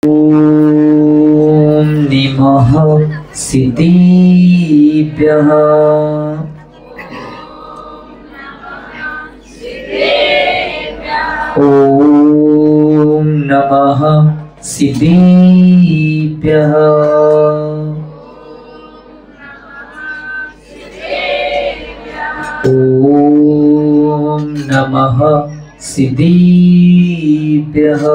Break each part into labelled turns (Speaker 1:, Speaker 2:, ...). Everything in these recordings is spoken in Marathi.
Speaker 1: ओम नमः सिद्धिभ्यः। ओम नमः सिद्धिभ्यः। ओम नमः सिद्धिभ्यः।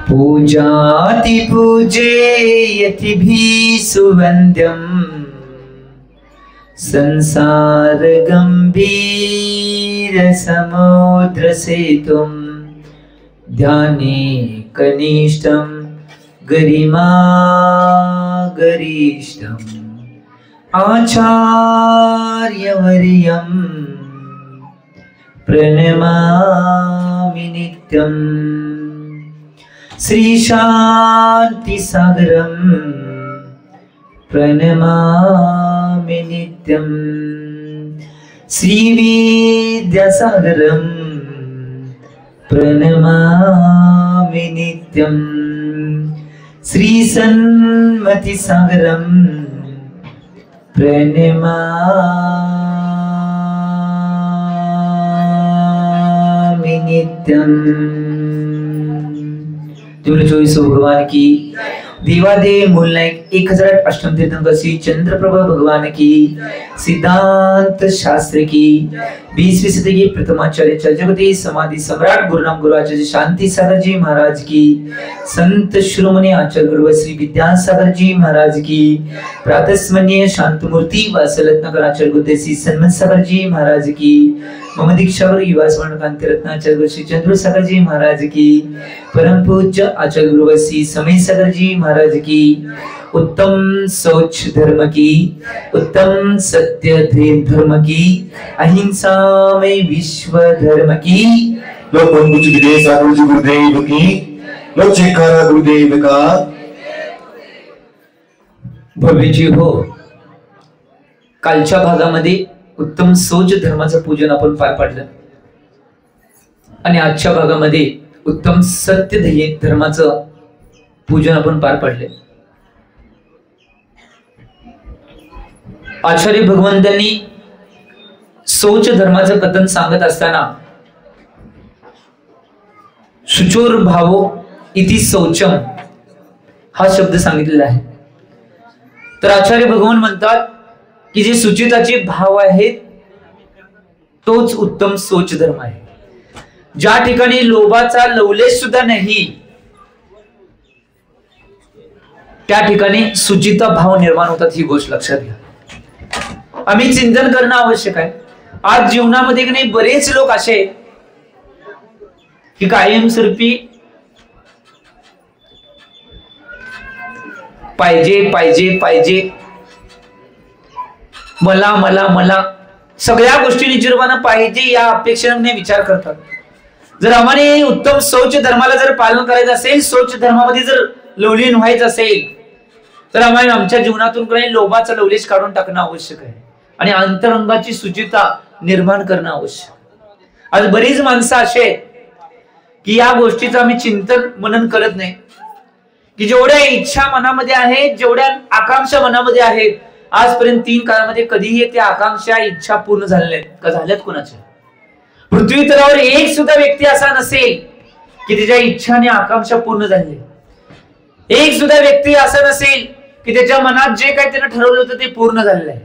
Speaker 1: पूजाति पूजेयतिभिः सुवन्द्यं संसार गंभीर समुद्र सेतुं ध्याने कनिष्ठं गरिमा गरिष्ठम् आचार्यवर्यं प्रणमामि नित्यम्। श्री शांति सागरं प्रणमामि नित्यम्। श्री विद्यासागरं प्रणमामि नित्यम्। श्री सन्मति सागरं प्रणमामि नित्यम्। तीव्र 24 भगवान की, देवादेव मूलनायक 1008 अष्टम तीर्थंकर श्री चंद्रप्रभा भगवान की, सिद्धांत शास्त्र की 20वीं सदी की प्रथमाचार्य जगती समाधि सम्राट गुरुनाम गुरु आचार्य शांति सागर जी महाराज की, संत शिरोमणि आचार्य गुरु श्री विद्यासागर जी महाराज की, प्रातस्मरणीय शांतमूर्ति वासलत्नकर आचार्य गुरु श्री सन्मत सागर जी महाराज की, मम दीक्षा गुरु युवा स्वर्ण कांति रत्न आचार्य गुरु श्री चंद्र सागर जी महाराज की, परम पूज्य आचार्य गुरु श्री समय सागर जी महाराज की, उत्तम सोच धर्म की, उत्तम सत्य धर्म की, अहिंसा में विश्व धर्म की,
Speaker 2: लोक गुरुदेव की, लोक जयकारा गुरुदेव का।
Speaker 1: भव्यजी हो, कालच्या भागामध्ये उत्तम सोच धर्माचं पूजन आपण पार पाडलं आणि आजच्या भागामध्ये उत्तम सत्य धर्माचं पूजन आपण पार पाडले। आचार्य भगवंतांनी सोच धर्माचं कथन सांगत असताना शुचोर भावो इति शौचम हा शब्द सांगितलेला आहे। तर आचार्य भगवान म्हणतात की जे सुचिताचे भाव आहेत तोच उत्तम सोच धर्म आहे। ज्या ठिकाणी लोभाचा लवलेश सुद्धा नाही त्या ठिकाणी सुचिता भाव निर्माण होतात, ही गोष्ट लक्षात घ्या। आम्ही चिंतन करणं आवश्यक आहे। आज जीवनामध्ये की नाही बरेच लोक असे की कायमस्वरूपी पाहिजे पाहिजे पाहिजे मला मला मला सगळ्या गोष्टी निश्चितपणे पाहिजे या अपेक्षेने विचार करतात। जर आम्हाला उत्तम शौच धर्माला जर पालन करायचं असेल, शौच धर्मामध्ये जर लवलीन व्हायचं असेल तर आम्हाला आमच्या जीवनातून काही लोभाचा लवलेश काढून टाकणं आवश्यक आहे आणि अंतरंगाची शुचिता निर्माण करणं आवश्यक। आज बरीच माणसं अशी आहेत की या गोष्टीचं आम्ही चिंतन मनन करत नाही की जेवढ्या इच्छा मनामध्ये आहेत, जेवढ्या आकांक्षा मनामध्ये आहेत, आजपर्यंत 3 काळामध्ये कधीही त्या आकांक्षा इच्छा पूर्ण झालेल्या आहेत का? झाल्यात कोणाच्या? पृथ्वी तलावर एक सुद्धा व्यक्ती असा नसेल की त्याच्या इच्छा आणि आकांक्षा पूर्ण झाली। एक सुद्धा व्यक्ती असा नसेल की त्याच्या मनात जे काही त्याने ठरवलं होतं ते पूर्ण झालेलं आहे।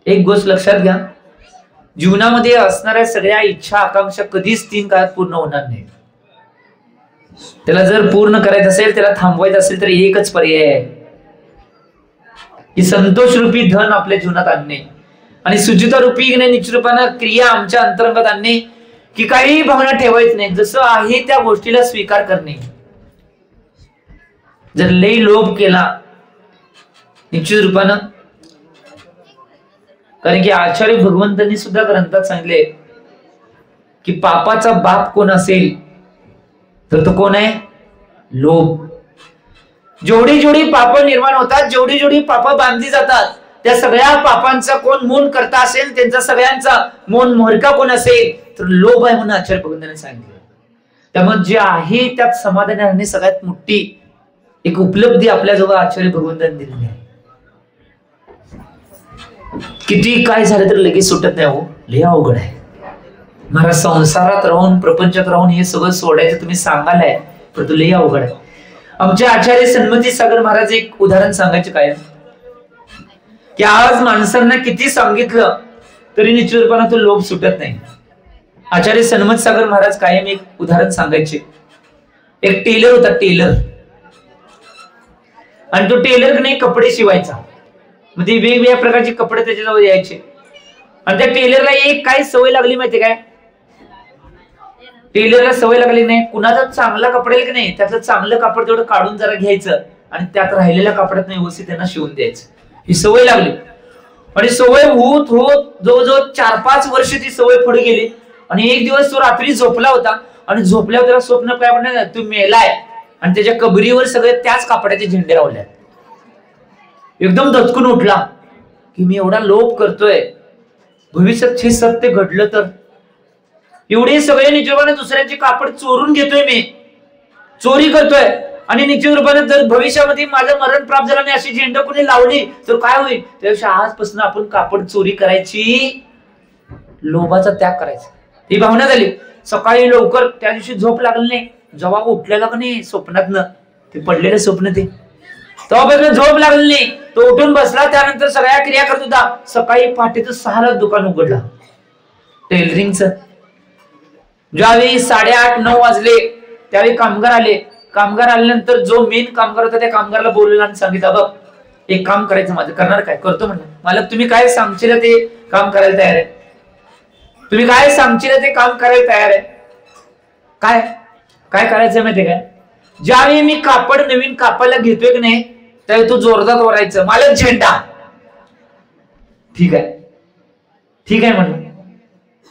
Speaker 1: एक गोष्ट लक्षात घ्या, जीवनामध्ये असणाऱ्या सगळ्या इच्छा आकांक्षा कधीच 3 काळात पूर्ण होणार नाही। त्याला जर पूर्ण करायचं असेल, त्याला थांबवायचं असेल तर एकच पर्याय आहे की संतोष रूपी धन आपल्या जीवनात आणणे आणि सुचिता रूपी निश्चितपणे क्रिया आमच्या अंतरंगात आणणे की काही भावना ठेवायच नाही, जसं आहे त्या गोष्टीला स्वीकार करणे। जर लय लोभ केला निश्चित रूपानं, कारण की आचार्य भगवंतांनी सुद्धा ग्रंथात सांगितले की पापाचा बाप कोण असेल तर तो कोण आहे? लोभ। जेवढी जेवढी पाप निर्माण होतात, जेवढी जेवढी पाप बांधली जातात, त्या सगळ्या पापांचा कोण मूळ करता असेल, त्यांचा सगळ्यांचा मूळ मोहरका कोण असेल तर लोभ आहे म्हणून आचार्य भगवंतांनी सांगितलं. त्यामुळे जे आहे त्यात समाधान राहणे सगळ्यात मोठी एक उपलब्धी आपल्याजवळ आचार्य भगवंतांनी दिलेली आहे. किती काय झालं तर लगेच सुटत नाही हो, लय अवघड आहे. मला संसारात राहून प्रपंचात राहून हे सगळं सोडायचं तुम्ही सांगालाय, पण तो लय अवघड आहे. आमचे आचार्य सन्मती सागर महाराज एक उदाहरण सांगायचे काय की आज माणसांना किती सांगितलं तरी निश्चितपणे तो लोभ सुटत नाही. आचार्य सन्मत सागर महाराज कायम एक उदाहरण सांगायचे. एक टेलर होता, टेलर, आणि तो टेलर नाही कपडे शिवायचा. म्हणजे वेगवेगळ्या प्रकारचे कपडे त्याच्याजवळ यायचे. आणि त्या टेलरला एक काय सवय लागली माहिती काय, टेलरला सवय लागली नाही कुणाचा चांगला कपडा की नाही त्यातलं चांगलं कापड तेवढं काढून जरा घ्यायचं आणि त्यात राहिलेल्या कपड्यात नाही व्यवस्थित त्यांना शिवून द्यायचं. ही सवय लागली आणि सवय होत होत जवळजवळ 4-5 वर्ष ती सवय पुढे गेली. आणि एक दिवस तो रात्री झोपला होता आणि झोपल्यावर त्याला स्वप्न काय म्हणणार, तू मेलाय आणि त्याच्या कबरीवर सगळे त्याच कापडाचे झेंडे लावले. एकदम दचकून उठला की मी एवढा लोभ करतोय, भविष्यात हे सत्य घडलं तर. एवढे सगळे निश्चित रूपाने दुसऱ्यांचे कापड चोरून घेतोय, मी चोरी करतोय आणि निश्चित रूपाने जर भविष्यामध्ये माझं मरण प्राप्त झालं नाही अशी झेंडा कोणी लावली तर काय होईल. त्यापेक्षा आजपासून आपण कापड चोरी करायची, लोभाचा त्याग करायचा. ही भावना झाली. सकाळी लवकर त्या दिवशी झोप लागली नाही. जेव्हा उठलेला का नाही स्वप्नातनं, ते पडलेलं स्वप्न ते, तेव्हापासून झोप लागली नाही. तो उठून बसला, त्यानंतर सगळ्या क्रिया करत होता. सकाळी पहाटेचं 6ला दुकान उघडला टेलरिंगचं. ज्यावेळी 8:30-9 वाजले त्यावेळी कामगार आले. कामगार आल्यानंतर जो मेन कामगार होता त्या कामगाराला बोलवलं आणि सांगितलं, बघ एक काम करायचं, माझं करणार काय करतो म्हणलं. मालक तुम्ही काय सांगशील ते काम करायला तयार आहे, तुम्ही काय सांगशील ते काम करायला तयार आहे. काय काय करायचं माहितीये काय, ज्यावेळी मी कापड नवीन कापायला घेतोय की नाही त्यावेळी तू जोरदार ओरडायचं, मालक झेंडा. ठीक आहे ठीक आहे म्हणलं,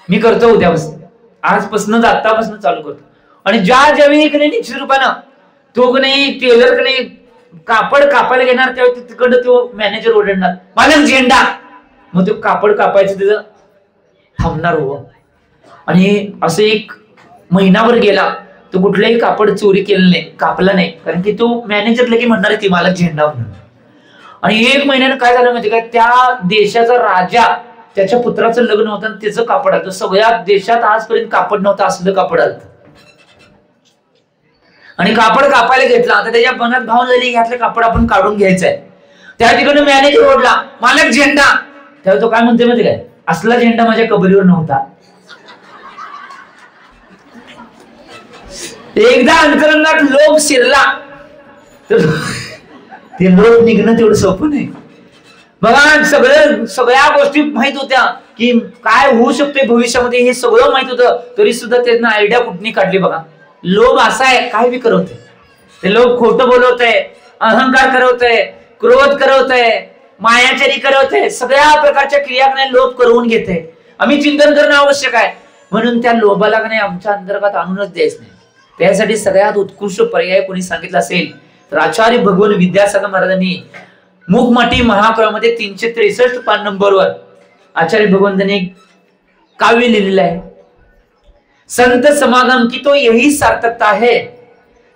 Speaker 1: मी करतो उद्यापासून, आजपासून आतापासून चालू करतो. आणि ज्यावेळी निश्चित रूपानं तो नाही टेलर नाही कापड कापायला घेणार त्यावेळी तिकडं तो मॅनेजर ओरडणार, मालक झेंडा. मग तो कापड कापायचं तिथं थांबणार हो. आणि असं 1 महिनाभर गेला, तो कुठलंही कापड चोरी केलं नाही, कापला नाही, कारण की तो मॅनेजर लगे म्हणणार ती मालक झेंडा म्हणून. आणि 1 महिन्यानं काय झालं माहिती काय, त्या देशाचा राजा त्याच्या पुत्राचं लग्न होतं आणि त्याचं कापड आलं. सगळ्या देशात आजपर्यंत कापड नव्हतं, असलं कापड आलं. आणि कापड कापायला घेतला. आता त्याच्या मनात भाव झाली, ह्यातलं कापड आपण काढून घ्यायचंय. त्या ठिकाणी मॅनेजर ओढला, मालक झेंडा. तेव्हा तो काय म्हणते माहिती काय, असला झेंडा माझ्या कबरीवर नव्हता. एकदा अंतरंगात लोभ शिरला तर ते लोभ निघणं तेवढं सोपं नाही. बघा सगळ्या गोष्टी माहित होत्या की काय होऊ शकते भविष्यामध्ये, हे सगळं माहित होतं, तरी सुद्धा त्यांना आयडिया कुठली काढली. बघा लोभ असा आहे, काय बी करवते ते. लोभ खोटं बोलवतंय, अहंकार करवतंय, क्रोध करवतंय, मायाचारी करवतंय, सगळ्या प्रकारच्या क्रियाने लोभ करवून घेते. आम्ही चिंतन करणं आवश्यक आहे. म्हणून त्या लोभाला नाही आमच्या अंतर्गत आणूनच द्यायच नाही. त्यासाठी सगळ्यात उत्कृष्ट पर्याय कोणी सांगितलं असेल तर आचार्य भगवान विद्यासागर महाराजांनी मुखमाटी महाकाव्यामध्ये 363 नंबरवर आचार्य भगवंतांनी एक काव्य लिहिलेलं आहे, संत समागम की तो यही सार्थकता है.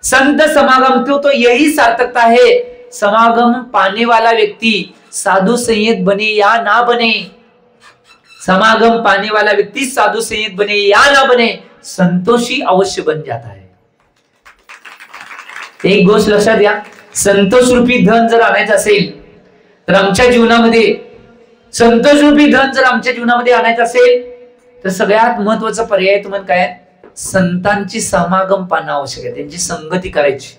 Speaker 1: संत समागम की तो यही सार्थकता है. समागम पाने वाला व्यक्ति साधु संयत बने या ना बने, समागम पाने वाला व्यक्ति साधु संयत बने या ना बने, संतोषी अवश्य बन जाता है. एक गोष्ट लक्षात घ्या, संतोष रूपी धन जर आणायचं असेल तर आमच्या जीवनामध्ये, संतोष रूपी धन जर आमच्या जीवनामध्ये आणायचं असेल तर सगळ्यात महत्वाचा पर्याय तुम्हाला काय, संतांची समागम पाहणं आवश्यक आहे. त्यांची संगती करायची,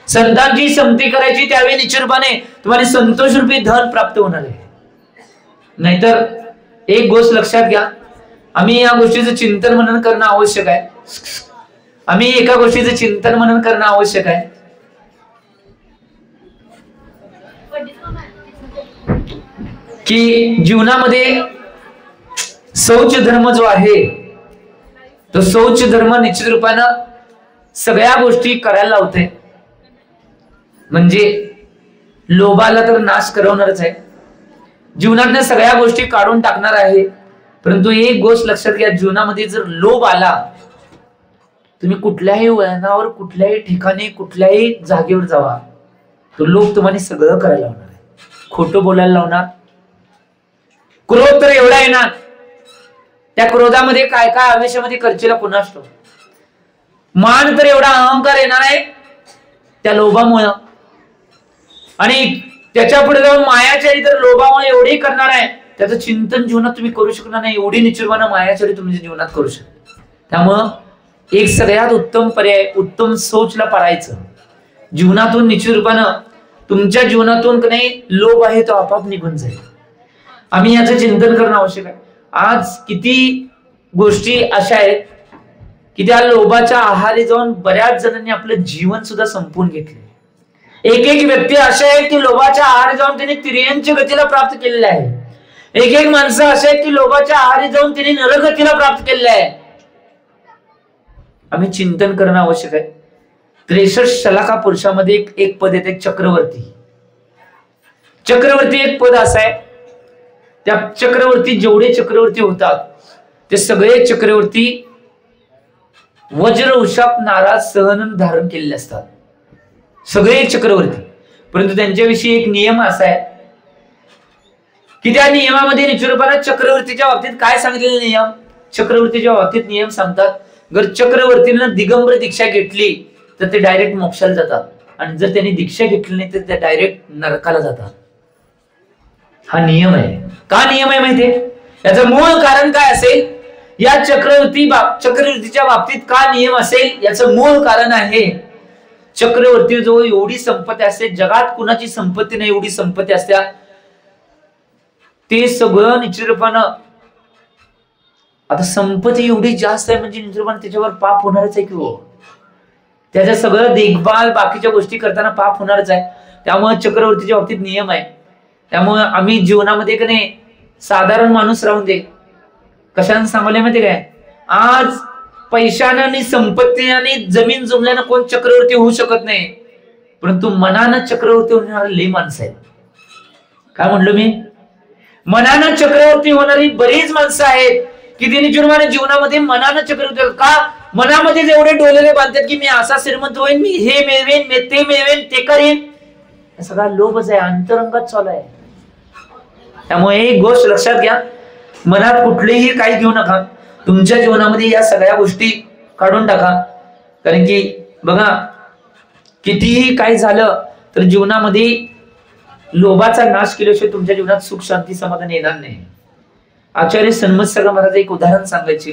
Speaker 1: संतांची संगती करायची. त्यावेळी निश्चितपणे तुम्हाला संतोष रूपी धन प्राप्त होणार आहे. नाहीतर एक गोष्ट लक्षात घ्या, आम्ही या गोष्टीचं चिंतन मनन करणं आवश्यक आहे. आम्ही एका गोष्टीचं चिंतन मनन करणं आवश्यक आहे की जीवनामध्ये शौच धर्म जो आहे तो शौच धर्म निश्चित रूपानं सगळ्या गोष्टी करायला लावते. म्हणजे लोभाला तर नाश करवणारच आहे, जीवनातल्या सगळ्या गोष्टी काढून टाकणार आहे, परंतु एक गोष्ट लक्षात घ्या, जीवनामध्ये जर लोभ आला, तुम्ही कुठल्याही वळणावर, कुठल्याही ठिकाणी, कुठल्याही जागेवर जावा, तो लोभ तुम्हाला सगळं करायला लावणार आहे. खोटं बोलायला लावणार, क्रोध तर एवढा येणार, त्या क्रोधामध्ये काय काय आवेशामध्ये करचेला कुणास ठाऊक. मान तर एवढा अहंकार येणार आहे त्या लोभामुळं, आणि त्याच्या पुढे जाऊन मायाचारी तर लोभामुळे एवढी करणार आहे, त्याचं चिंतन जीवनात तुम्ही करू शकणार नाही, एवढी निचरवाना मायाचारी तुमच्या जीवनात करू शकता. त्यामुळं एक सगळ्यात उत्तम पर्याय, उत्तम सोचला पाळायचं. जीवनातून निचरवानं तुमच्या जीवनातून नाही लोभ आहे तो आपाप निघून जाईल. आम्ही याचं चिंतन करणं आवश्यक आहे. आज किती गोष्टी अशा आहेत की त्या लोभाच्या आहारी जाऊन बऱ्याच जणांनी आपलं जीवन सुद्धा संपवून घेतले. एक एक व्यक्ती अशा आहेत की लोभाच्या आहारी जाऊन त्यांनी तिर्यंच्या गतीला प्राप्त केलेलं आहे. एक एक माणसं अशा आहेत की लोभाच्या आहारी जाऊन त्यांनी नरगतीला प्राप्त केलेलं आहे. आम्ही चिंतन करणं आवश्यक आहे. 63 शलाका पुरुषामध्ये एक पद येते, चक्रवर्ती. चक्रवर्ती एक पद असं आहे, त्या चक्रवर्ती जेवढे चक्रवर्ती होतात ते सगळे चक्रवर्ती वज्र उशाप नाराज सहन धारण केलेले असतात, सगळे चक्रवर्ती. परंतु त्यांच्याविषयी एक नियम असा आहे की त्या नियमामध्ये निचूरपणा चक्रवर्तीच्या बाबतीत काय सांगितलेले नियम, चक्रवर्तीच्या बाबतीत नियम सांगतात, जर चक्रवर्तीनं दिगंबर दीक्षा घेतली तर ते डायरेक्ट मोक्षाला जातात, आणि जर त्यांनी दीक्षा घेतली नाही तर ते डायरेक्ट नरकाला जातात. हा नियम आहे. का नियम आहे माहितीये? याचं मूळ कारण काय असेल? या चक्रवर्तीच्या बाबतीत का नियम असेल याचं मूळ कारण आहे, चक्रवर्ती जो एवढी संपत्ती असते, जगात कुणाची संपत्ती नाही एवढी संपत्ती असत्या, ते सगळं निश्चितपणे, आता संपत्ती एवढी जास्त आहे म्हणजे निश्चितपणे त्याच्यावर पाप होणारच आहे की हो. त्याचं सगळं देखभाल बाकीच्या गोष्टी करताना पाप होणारच आहे. त्यामुळे चक्रवर्तीच्या बाबतीत नियम आहे. त्यामुळे आम्ही जीवनामध्ये की नाही साधारण माणूस राहून दे, कशाने सांगले माहिती काय, आज पैशानं आणि संपत्ती आणि जमीन जमल्यानं कोण चक्रवर्ती होऊ शकत नाही, परंतु मनानं चक्रवर्ती होणारी लई माणसं आहेत. काय म्हणलो मी? मनानं चक्रवर्ती होणारी बरीच माणसं आहेत की त्यांनी जीवनामध्ये मनानं चक्रवर्ती. का? मनामध्ये जेवढे डोलेले बांधतात की मी असा श्रीमंत होईन, मी हे मिळवेन, मी ते मिळवेन, ते करेन, सगळा लोभच आहे, अंतरंगात चालू आहे. त्यामुळे एक गोष्ट लक्षात घ्या, मनात कुठलेही काही घेऊ नका. तुमच्या जीवनामध्ये या सगळ्या गोष्टी काढून टाका. कारण की बघा, कितीही काही झालं तर जीवनामध्ये लोभाचा नाश केल्याशिवाय तुमच्या जीवनात सुख शांती समाधान येणार नाही. आचार्य सन्मत सगळं महाराज एक उदाहरण सांगायचे.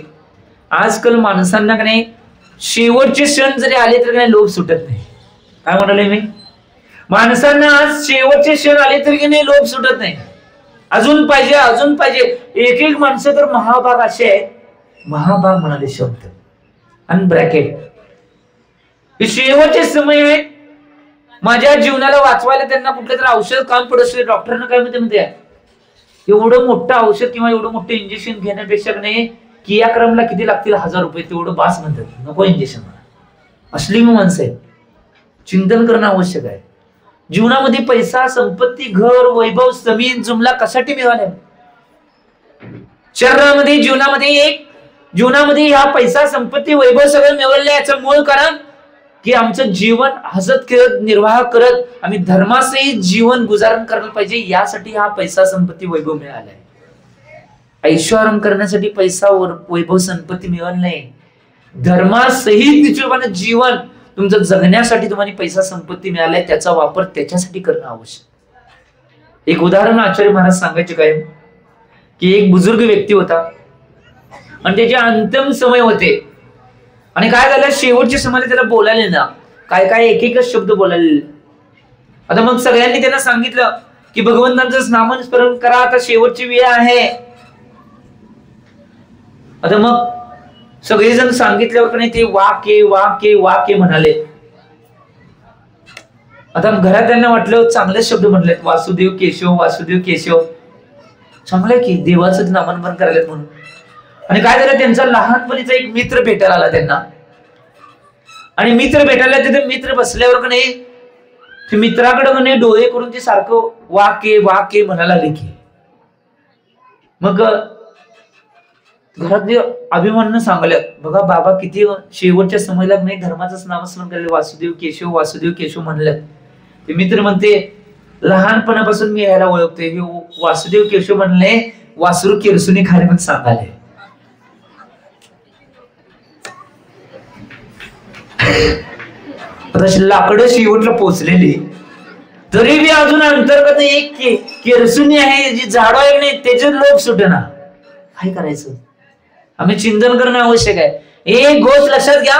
Speaker 1: आजकाल माणसांना का नाही शेवटचे क्षण जरी आले तरी काही लोभ सुटत नाही. काय म्हणाले मी? माणसांना आज शेवटचे क्षण आले तरी की नाही लोभ सुटत नाही. अजून पाहिजे, अजून पाहिजे. एक एक माणसं तर महाभाग असे आहेत, महाभाग म्हणाले शब्द आणि ब्रॅकेट, शेवटचे समय आहेत, माझ्या जीवनाला वाचवायला त्यांना कुठलं तरी औषध काम पडत, डॉक्टरना काय म्हणते, एवढं मोठं औषध किंवा एवढं मोठं इंजेक्शन घेण्यापेक्षा नाही कियाक्रमला किती लागतील 1000 रुपये तेवढं बास म्हणतात, नको इंजेक्शन. असली माणसं आहेत. चिंतन करणं आवश्यक आहे. जीवनामध्ये पैसा, संपत्ती, घर, वैभव, जमीन जुमला कशासाठी मिळाले? शरीरामध्ये जीवनामध्ये ह्या पैसा, संपत्ती, वैभव सगळं मिळवले. याचं मूळ कारण की आमचं जीवन हसत खेळत निर्वाह करत आम्ही धर्मासहित जीवन गुजारण करायला पाहिजे, यासाठी हा पैसा, संपत्ती, वैभव मिळालाय. ऐश्वर्य करण्यासाठी पैसा, वैभव, संपत्ती मिळवलं नाही. धर्मासहित जीवन तुमचं जगण्यासाठी तुम्हाला पैसा, संपत्ती मिळालाय, त्याचा वापर त्याच्यासाठी करणं आवश्यक. एक उदाहरण आचार्य महाराज सांगायचे काय की एक बुजुर्ग व्यक्ती होता आणि त्याचे अंतिम समय होते, आणि काय झालं, शेवटच्या समयाला त्याला बोलायला ना काय काय एक एकच शब्द बोलायला. आता मग सगळ्यांनी त्यांना सांगितलं की भगवंतांचं नामस्मरण करा, आता शेवटची वेळ आहे. आता मग सगळेजण सांगितल्यावर नाही ते वाके वाके वाके म्हणाले. आता घरात त्यांना वाटलं चांगले शब्द म्हटलेत, वासुदेव केशव, वासुदेव केशव, चांगलंय की देवाचं नामस्मरण करायला म्हणून. आणि काय झालं, त्यांचा लहानपणीचा एक मित्र भेटायला आला त्यांना, आणि मित्र भेटायला तिथे मित्र बसल्यावर का नाही ते मित्राकडे डोळे करून ते सारखं वाके वाके म्हणायला लागले की मग घरातले अभिमानानं सांगल्यात, बघा बाबा किती शेवटच्या समयला नाही धर्माचंच नामस्मरण करायला वासुदेव केशव म्हणल्यात. ते मित्र म्हणते लहानपणापासून मी ह्याला ओळखतोय, हे वासुदेव केशव म्हणले वासरू केरसुनी खाणे म्हणून सांगाले. लाकडं शेवटला पोचलेली तरी बी अजून अंतर्गत एक केरसुनी आहे जी झाडं आहे नाही त्याचे लोक सुटेना. काय करायचं? आम्ही चिंतन करणं आवश्यक आहे. एक गोष्ट लक्षात घ्या,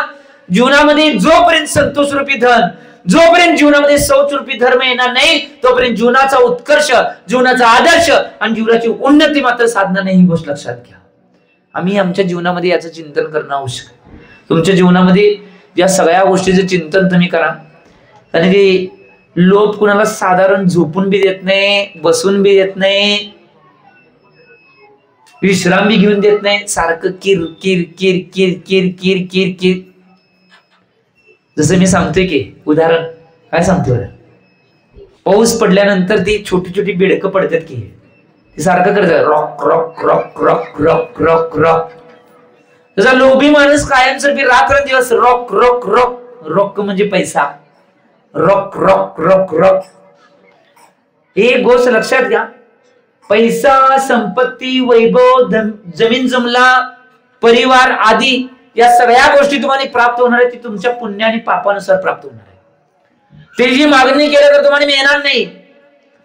Speaker 1: जीवनामध्ये जोपर्यंत संतोष रूपी धन, जोपर्यंत जीवनामध्ये शौच रूपी धर्म येणार नाही तोपर्यंत जीवनाचा उत्कर्ष, जीवनाचा आदर्श आणि जीवनाची उन्नती मात्र साधणार नाही. ही गोष्ट लक्षात घ्या. आम्ही आमच्या जीवनामध्ये याचं चिंतन करणं आवश्यक आहे. तुमच्या जीवनामध्ये या सगळ्या गोष्टीचं चिंतन तुम्ही करा. कारण की लोभ कुणाला साधारण झोपून बी देत नाही, बसून बी देत नाही, विश्राम बी घेऊन देत नाही. सारखं किर किर किर किर किर किर किर किर. जसं मी सांगतोय की उदाहरण काय सांगतोय, पाऊस पडल्यानंतर ती छोटी छोटी बेडकं पडतात की ती सारखं करतात rock rock rock rock rock rock rock. तसा लोभी माणूस कायमस्वरूपी रात्रंदिवस रॉक रॉक रॉक रॉक म्हणजे पैसा, रॉक रॉक रॉक रॉक. एक गोष्ट लक्षात घ्या, पैसा, संपत्ती, वैभव, जमीन जमला, परिवार आदी या सगळ्या गोष्टी तुम्हाला प्राप्त होणार आहे ती तुमच्या पुण्य आणि पापानुसार प्राप्त होणार आहे. ते जी मागणी केलं तर तुम्हाला मिळणार नाही,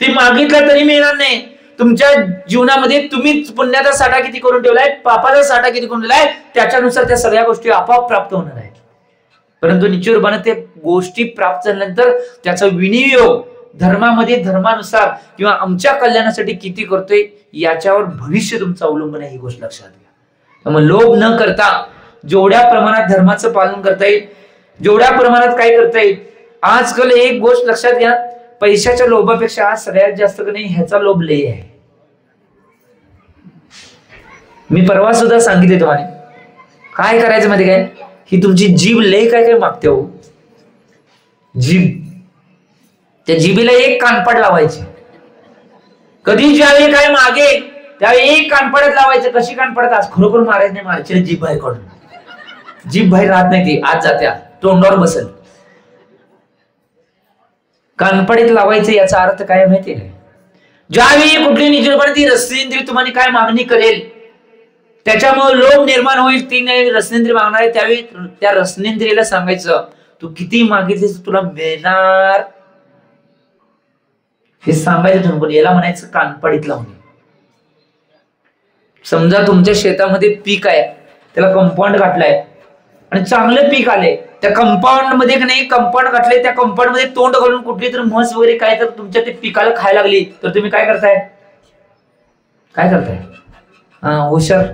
Speaker 1: ती मागितलं तरी मिळणार नाही. तुमच्या जीवनामध्ये तुम्ही पुण्याचा साठा किती करून ठेवलाय, पापाचा साठा किती करून ठेवलाय, त्याच्यानुसार त्या सगळ्या गोष्टी आपोआप प्राप्त होणार आहेत. परंतु निश्चितपणे ते गोष्टी प्राप्त झाल्यानंतर त्याचा विनियोग धर्मामध्ये धर्मानुसार किंवा आमच्या कल्याणासाठी किती करतोय याच्यावर भविष्य तुमचं अवलंबून आहे. ही गोष्ट लक्षात घ्या. त्यामुळे लोभ न करता जेवढ्या प्रमाणात धर्माचं पालन करता येईल, जेवढ्या प्रमाणात काय करता येईल. आजकाल एक गोष्ट लक्षात घ्या, पैशाच्या लोभापेक्षा आज सगळ्यात जास्त नाही ह्याचा लोभ लय आहे. मी परवा सुद्धा सांगितले तुम्हाला काय करायचं माहिती काय, ही तुमची जीभ लय काय काय मागते हो. जीभ, त्या जीभीला एक कानपाड लावायची. कधी ज्यावेळी काय मागे त्यावेळी एक कानपाडत लावायचं. कशी कानपाडत? आज खरोखर मारायचं नाही, मारायची जीभ बाहेर काढून. जीभ बाहेर राहत नाही, ती आज जात्या तोंडावर बसल. कानपडीत लावायचं याचा अर्थ काय माहिती आहे? ज्यावेळी कुठली निजपणे ती रसनेंद्रिय तुम्हाला काय मागणी करेल त्याच्यामुळे लोभ निर्माण होईल, ती नाही रसनेंद्रिय मागणार आहे, त्यावेळी त्या रसनेंद्रियला सांगायचं तू किती मागितलीस तुला मिळणार, हे सांगायचं ठरवून. याला म्हणायचं कानपडीत लावणे. समजा तुमच्या शेतामध्ये पीक आहे, त्याला कंपाऊंड घातलाय आणि चांगलं पीक आले, त्या कंपाऊंड मध्ये नाही कंपाऊंड घातले, त्या कंपाऊंड मध्ये तोंड घालून कुठली तर म्हस वगैरे काय तर तुमच्या ते पिकाला खायला लागली तर तुम्ही काय करताय? काय करताय? हुशार,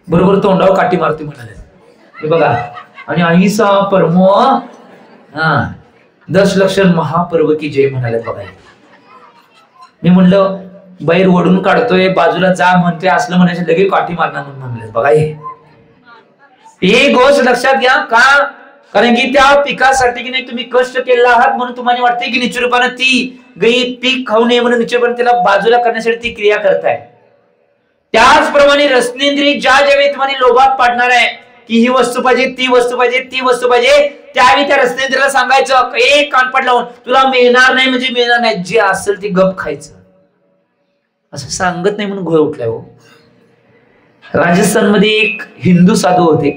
Speaker 1: बरोबर तोंडावर काठी मारते म्हणाले. बघा, आणि अहिंसा परमो 10 लक्ष महापर्व की जय म्हणाले. बघा, मी म्हणलं बैर ओढून काढतोय, बाजूला जा म्हणतोय, असलं म्हणायचं लगेच काठी मारणार म्हणून म्हणले. बघा, हे गोष्ट लक्षात घ्या. का? कारण की त्या पिकासाठी की नाही तुम्ही कष्ट केलेला आहात म्हणून तुम्हाला वाटते की निश्चितपणे ती गाई पीक खाऊ नये म्हणून निश्चितपणे त्याला बाजूला करण्यासाठी ती क्रिया करताय. त्याचप्रमाणे रसनेंद्रिय ज्यावेळी तुम्हाला लोभात पाडणार आहे की ही वस्तू पाहिजे, ती वस्तू पाहिजे, ती वस्तू पाहिजे, त्यावेळी त्या रसनेंद्रियाला सांगायचं एक कानपड लावून तुला मिळणार नाही म्हणजे मिळणार नाही, जे असेल ते गप खायचं. असं सांगत नाही म्हणून घोळ उठलाय हो. राजस्थान मध्ये एक हिंदू साधू होते,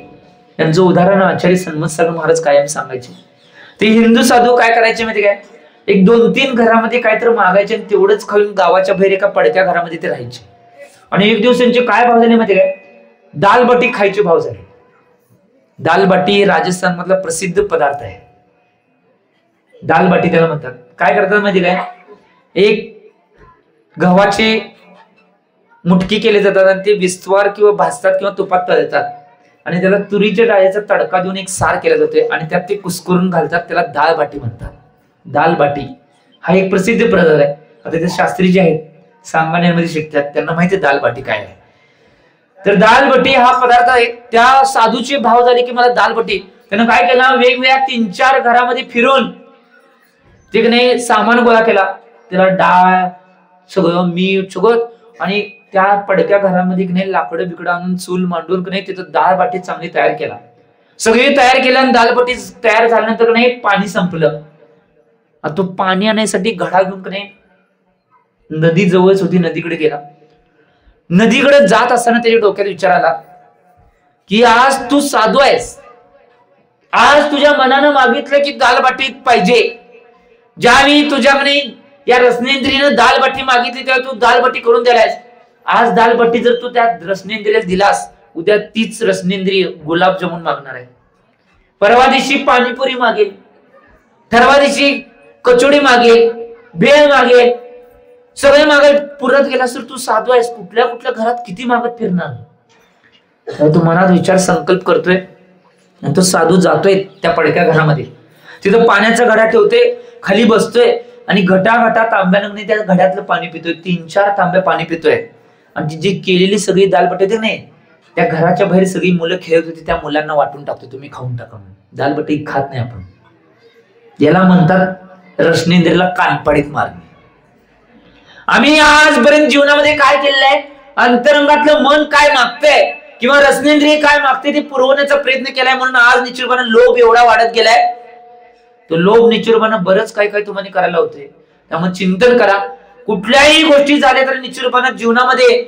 Speaker 1: त्यांचं उदाहरण आचार्य सन्मत सागर महाराज कायम सांगायचे. ते हिंदू साधू काय करायचे माहिती काय, एक 2-3 घरामध्ये काहीतरी मागायचे आणि तेवढंच खाऊन गावाच्या बाहेर एका पडक्या घरामध्ये ते राहायचे. आणि एक दिवस त्यांचे काय भाव झाले माहिती काय, दालबाटी खायचे भाव झाले. दालबाटी राजस्थान मधला प्रसिद्ध पदार्थ आहे. दालबाटी त्याला म्हणतात. काय करतात माहिती काय, एक गव्हाचे मुटकी केले जातात आणि ते विस्तवार किंवा भाजतात किंवा तुपात तळतात आणि त्याला तुरीच्या डाळीचा तडका देऊन एक सार केला जातोय आणि त्यात ते कुस्करून घालतात, त्याला दालबाटी म्हणतात. दालबाटी हा एक प्रसिद्ध पदार्थ आहे. आता ते शास्त्री जे आहेत सांगण्यामध्ये शिकतात, त्यांना माहिती आहे दालबाटी काय आहे. तर दालबाटी हा पदार्थ आहे. त्या साधूचे भाव झाले की मला दालबाटी. त्यानं काय केलं, वेगवेगळ्या 3-4 घरामध्ये फिरून ते नाही सामान गोळा केला, त्याला डाळ सगळं मीठ सगळं आणि त्या पडक्या घरामध्ये की नाही लाकडं बिकडं आणून चूल मांडून की नाही तिथं डाळ बाटी चांगली तयार केला. सगळी तयार केलं आणि दाल बाटी तयार झाल्यानंतर नाही पाणी संपलं. तो पाणी आणण्यासाठी घडा घेऊन की नाही नदी जवळच होती, नदीकडे गेला. नदीकडे जात असताना त्याच्या डोक्यात विचार आला की आज तू साधू आहेस, आज तुझ्या मनानं मागितलं की दाल बाटी पाहिजे. ज्यावेळी तुझ्याकडे या रसनेंद्रियनं दाल बाटी मागितली तेव्हा तू दाल बाटी करून द्यायलास. आज दाल बाटी जर तू त्या रसनेंद्रियाला दिलास, उद्या तीच रसनेंद्रिय गुलाबजामुन मागणार आहे, परवा दिवशी पाणीपुरी मागेल, ठरवा दिवशी कचोडी मागेल, भेळ मागेल, सगळे मागेल. पुरत गेलास तर तू साधू आहेस, कुठल्या कुठल्या घरात किती मागत फिरणार. तू मनात विचार संकल्प करतोय आणि तो साधू जातोय त्या पडक्या घरामध्ये. तिथं पाण्याचा घडा ठेवतोय, खाली बसतोय आणि घटा तांब्यानं त्या घड्यातलं पाणी पितोय. 3-4 तांब्या पाणी पितोय. आणि जी केलेली सगळी दालबाटी होती नाही, त्या घराच्या बाहेर सगळी मुलं खेळत होती, त्या मुलांना वाटून टाकतो, तुम्ही खाऊन टाका. दालबाटी खात नाही आपण. याला म्हणतात रसनेंद्रियाला कानपाडीत मारणे. आम्ही आजपर्यंत जीवनामध्ये काय केलेलं आहे, अंतरंगातलं मन काय मागतंय किंवा रसनेंद्रिय काय मागते ते पुरवण्याचा प्रयत्न केलाय. म्हणून आज निश्चितपणे लोभ एवढा वाढत गेलाय. तो लोभ निश्चितपणे बरंच काय तुम्हाला करायला होते. त्यामुळे चिंतन करा. कुठल्याही गोष्टी झाल्या तर निश्चितपणे जीवनामध्ये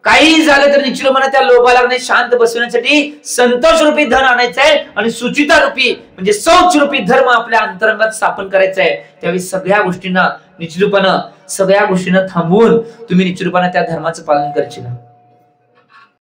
Speaker 1: काही झालं तर निश्चितपणे त्या लोभाला नाही शांत बसवण्यासाठी संतोष रूपी धन आणायचं आहे आणि सुचिता रूपी म्हणजे शौच रूपी धर्म आपल्या अंतरंगात स्थापन करायचा आहे. त्यावेळी सगळ्या गोष्टींना निश्चितपणे थांबवून तुम्ही निश्चितपणे त्या धर्माचं पालन करशील.